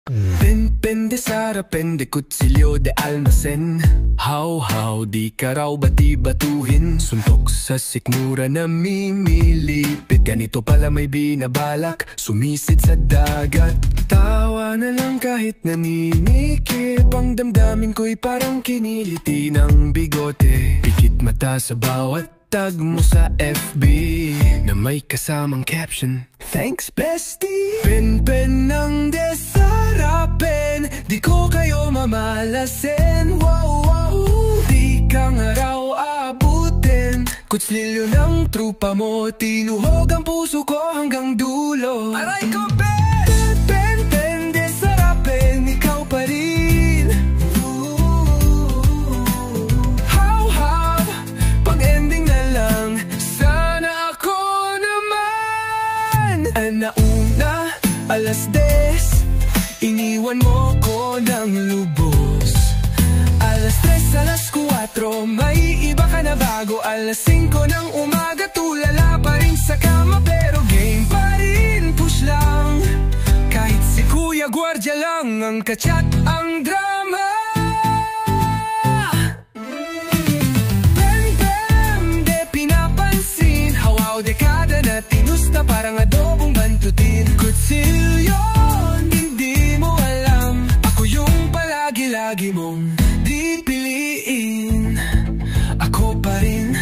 Pende Sara, pende kutsilyo de almacen. How, di ka raw bati-batuhin. Suntok sa sikmura na mimilipit. Ganito pala may binabalak, sumisid sa dagat. Tawa na lang kahit naninikip. Ang damdamin ko'y parang kiniliti ng bigote. Pikit mata sa bawat tag mo sa FB na may kasamang caption, "Thanks bestie." Pen ng desarapin, di ko kayo mamalasin. Wow, di ka nga raw abutin. Kutsilyo ng trupa mo, tinuhog ang puso ko hanggang dulo. Aray ko, pen desarapin, ikaw pa rin. How, pag ending na lang, sana ako naman. Nauna, alas 10, iniwan mo ko ng lubos. Alas 3, alas 4, may iba ka na bago. Alas 5 ng umaga, tulala pa rin sa kama. Pero game pa rin, push lang. Kahit si Kuya Guardia lang ang kachat, ang drama. De pinapansin, hawaw dekada na tinusta parang adobong bantutin. Kutsilyo, hindi mo alam, ako yung palagi-lagi mong di piliin. Ako pa rin,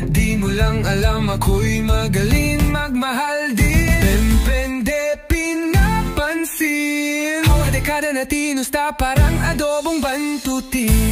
di mo lang alam, ako'y magaling magmahal din. Pende pinapansin, hawaw dekada na tinusta parang adobong bantutin.